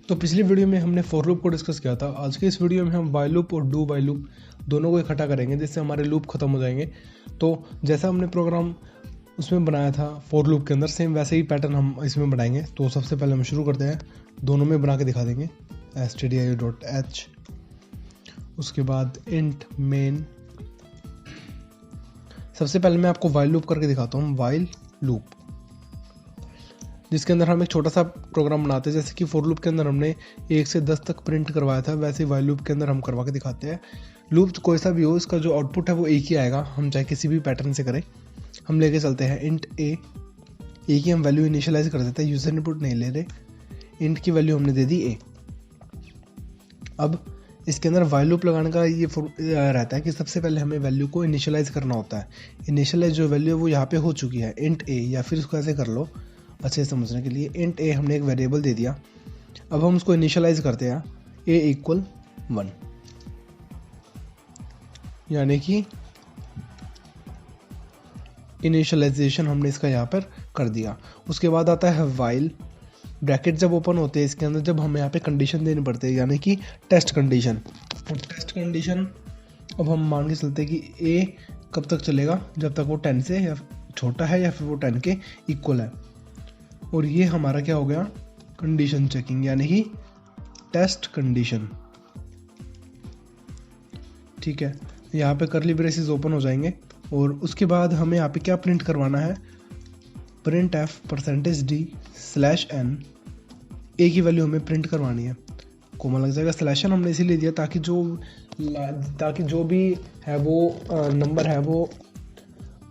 तो पिछली वीडियो में हमने फॉर लूप को डिस्कस किया था। आज के इस वीडियो में हम वाइल लूप और डू वाइल लूप दोनों को इकट्ठा करेंगे, जिससे हमारे लूप खत्म हो जाएंगे। तो जैसा हमने प्रोग्राम उसमें बनाया था फॉर लूप के अंदर, सेम वैसे ही पैटर्न हम इसमें बनाएंगे। तो सबसे पहले हम शुरू करते हैं, दोनों में बना के दिखा देंगे stdio.h। उसके बाद इंट मेन। सबसे पहले मैं आपको वाइल लूप करके दिखाता हूँ, वाइल लूप, जिसके अंदर हम एक छोटा सा प्रोग्राम बनाते हैं। जैसे कि फॉर लूप के अंदर हमने 1 से 10 तक प्रिंट करवाया था, वैसे ही वाइल लूप के अंदर हम करवा के दिखाते हैं। लूप कोई सा भी हो, इसका जो आउटपुट है वो एक ही आएगा, हम चाहे किसी भी पैटर्न से करें। हम लेके चलते हैं इंट ए की हम वैल्यू इनिशियलाइज कर देते हैं, यूजर इनपुट नहीं ले रहे। इंट की वैल्यू हमने दे दी ए। अब इसके अंदर वाइल लूप लगाने का ये रहता है कि सबसे पहले हमें वैल्यू को इनिशियलाइज करना होता है। इनिशियलाइज जो वैल्यू है वो यहाँ पे हो चुकी है, इंट ए, या फिर उसको ऐसे कर लो अच्छे से समझने के लिए। इंट ए हमने एक वेरिएबल दे दिया। अब हम उसको इनिशियलाइज करते हैं ए इक्वल 1, यानी कि इनिशियलाइजेशन हमने इसका यहाँ पर कर दिया। उसके बाद आता है वाइल। ब्रैकेट जब ओपन होते हैं इसके अंदर, जब हमें यहाँ पे कंडीशन देनी पड़ती है, यानी कि टेस्ट कंडीशन। तो टेस्ट कंडीशन अब हम मान के चलते हैं कि ए कब तक चलेगा, जब तक वो 10 से या छोटा है या फिर वो 10 के इक्वल है। और ये हमारा क्या हो गया, कंडीशन चेकिंग, यानी कि टेस्ट कंडीशन। ठीक है, यहाँ पे करली ब्रेसेस ओपन हो जाएंगे। और उसके बाद हमें यहाँ पे क्या प्रिंट करवाना है, प्रिंट एफ %d/n। ए की वैल्यू हमें प्रिंट करवानी है, कोमा लग जाएगा। /n हमने इसीलिए दिया ताकि जो भी है वो नंबर है वो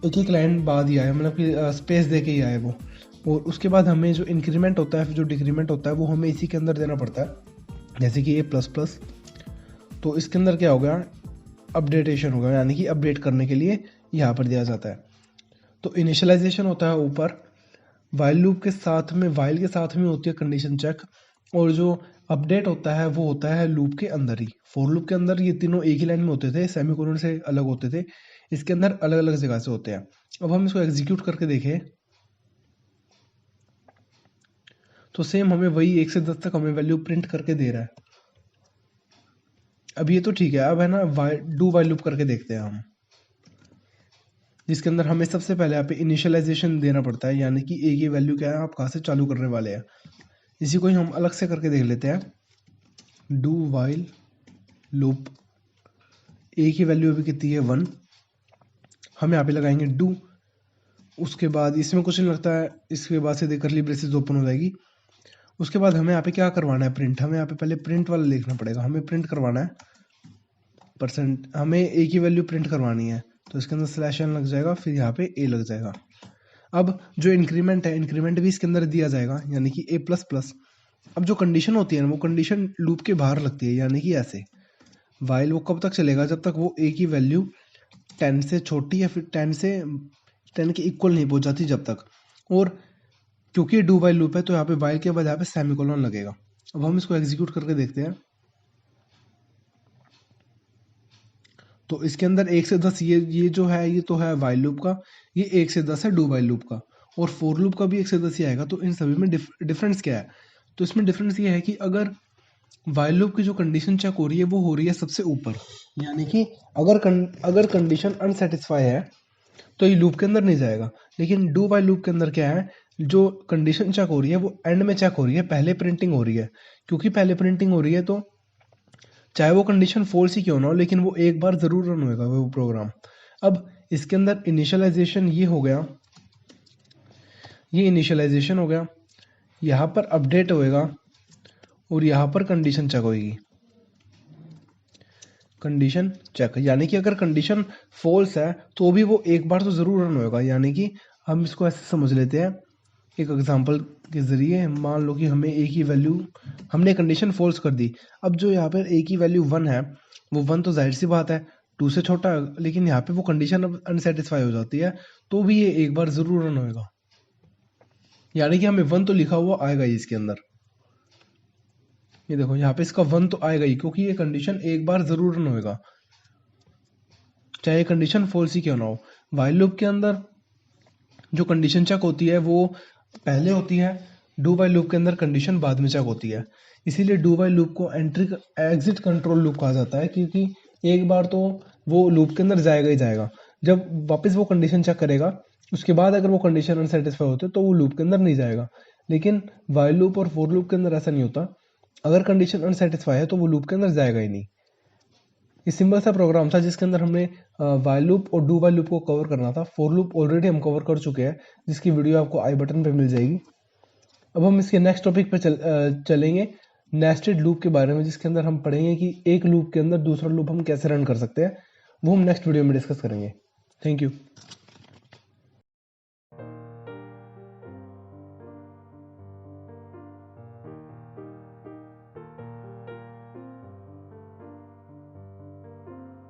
एक ही लाइन बाद ही आए, मतलब कि स्पेस दे के ही आए वो। और उसके बाद हमें जो इंक्रीमेंट होता है, जो डिक्रीमेंट होता है, वो हमें इसी के अंदर देना पड़ता है, जैसे कि a++। तो इसके अंदर क्या हो गया, अपडेटेशन होगा, यानी कि अपडेट करने के लिए यहाँ पर दिया जाता है। तो इनिशियलाइजेशन होता है ऊपर, वाइल लूप के साथ में, वाइल के साथ में होती है कंडीशन चेक, और जो अपडेट होता है वो होता है लूप के अंदर ही। फॉर लूप के अंदर ये तीनों एक ही लाइन में होते थे, सेमीकोलन से अलग होते थे। इसके अंदर अलग अलग जगह से होते हैं। अब हम इसको एग्जीक्यूट करके देखें तो सेम हमें वही 1 से 10 तक हमें वैल्यू प्रिंट करके दे रहा है। अब ये तो ठीक है, अब है ना डू वाइल लूप करके देखते हैं हम, जिसके अंदर हमें सबसे पहले यहाँ पे इनिशियलाइजेशन देना पड़ता है, यानी कि ए की वैल्यू क्या है, आप कहाँ से चालू करने वाले हैं। इसी को ही हम अलग से करके देख लेते हैं। डू वाइल लूप, ए की वैल्यू अभी कितनी है, 1। हम यहाँ पे लगाएंगे डू। उसके बाद इसमें कुछ नहीं लगता है, इसके बाद से करली ब्रेसेस ओपन हो जाएगी। उसके बाद हमें यहाँ पे क्या करवाना है, प्रिंट। हमें यहाँ पे पहले प्रिंट वाला लिखना पड़ेगा, हमें प्रिंट करवाना है %, हमें ए की वैल्यू प्रिंट करवानी है। तो इसके अंदर /n लग जाएगा, फिर यहाँ पे ए लग जाएगा। अब जो इंक्रीमेंट है, इंक्रीमेंट भी इसके अंदर दिया जाएगा, यानी कि a++। अब जो कंडीशन होती है ना, वो कंडीशन लूप के बाहर लगती है, यानी कि ऐसे। वाइल वो कब तक चलेगा, जब तक वो ए की वैल्यू 10 से छोटी या फिर 10 के इक्वल नहीं पहुंच जाती, जब तक। और क्योंकि डू वाइल लूप है तो यहाँ पे वाइल के बाद यहाँ पे सेमीकोलन लगेगा। अब हम इसको एग्जीक्यूट करके देखते हैं। तो इसके अंदर 1 से 10 ये जो है, ये तो है वाइल लूप का, ये 1 से 10 है डू वाइल लूप का, और फॉर लूप का भी 1 से 10 ही आएगा। तो इन सभी में डिफरेंस क्या है, तो इसमें डिफरेंस ये है कि अगर वाइल लूप की जो कंडीशन चेक हो रही है वो हो रही है सबसे ऊपर, यानी कि अगर कंडीशन अनसेटिस्फाई है तो ये लूप के अंदर नहीं जाएगा। लेकिन डू वाइल लूप के अंदर क्या है, जो कंडीशन चेक हो रही है वो एंड में चेक हो रही है, पहले प्रिंटिंग हो रही है। क्योंकि पहले प्रिंटिंग हो रही है तो चाहे वो कंडीशन फॉल्स ही क्यों ना हो, लेकिन वो एक बार जरूर रन होगा वो प्रोग्राम। अब इसके अंदर इनिशियलाइजेशन ये हो गया, ये इनिशियलाइजेशन हो गया, यहाँ पर अपडेट होएगा और यहाँ पर कंडीशन चेक होएगी, कंडीशन चेक। यानी कि अगर कंडीशन फॉल्स है तो भी वो एक बार तो जरूर रन होएगा। यानी कि हम इसको ऐसे समझ लेते हैं, एक एग्जांपल के जरिए। मान लो कि हमें ए की वैल्यू, हमने कंडीशन फॉल्स कर दी। अब जो यहाँ पर ए की वैल्यू 1 है, वो 1 तो जाहिर सी बात है 2 से छोटा है, लेकिन यहाँ पे वो कंडीशन अब अनसेटिस्फाई हो जाती है, तो भी ये एक बार जरूर रन होएगा। यानी कि हमें 1 तो लिखा हुआ आएगा ही इसके अंदर। ये देखो यहाँ पे इसका 1 तो आएगा ही, क्योंकि ये कंडीशन एक बार जरूर रन होएगा, चाहे कंडीशन फॉल्स ही क्यों ना हो। वाइल लूप के अंदर जो कंडीशन चेक होती है वो पहले होती है, डू वाइल लूप के अंदर कंडीशन बाद में चेक होती है। इसीलिए डू वाइल लूप को एग्जिट कंट्रोल लूप कहा जाता है, क्योंकि एक बार तो वो लूप के अंदर जाएगा ही जाएगा। जब वापस वो कंडीशन चेक करेगा, उसके बाद अगर वो कंडीशन अनसेटिस्फाई होते तो वो लूप के अंदर नहीं जाएगा। लेकिन वाइल लूप और फॉर लूप के अंदर ऐसा नहीं होता। अगर कंडीशन अनसेटिस्फाई है तो वो लूप के अंदर जाएगा ही नहीं। ये सिंपल सा प्रोग्राम था जिसके अंदर हमने वाइल लूप और डू वाइल लूप को कवर करना था। फॉर लूप ऑलरेडी हम कवर कर चुके हैं, जिसकी वीडियो आपको आई बटन पे मिल जाएगी। अब हम इसके नेक्स्ट टॉपिक पे चलेंगे, नेस्टेड लूप के बारे में, जिसके अंदर हम पढ़ेंगे कि एक लूप के अंदर दूसरा लूप हम कैसे रन कर सकते हैं। वो हम नेक्स्ट वीडियो में डिस्कस करेंगे। Thank you.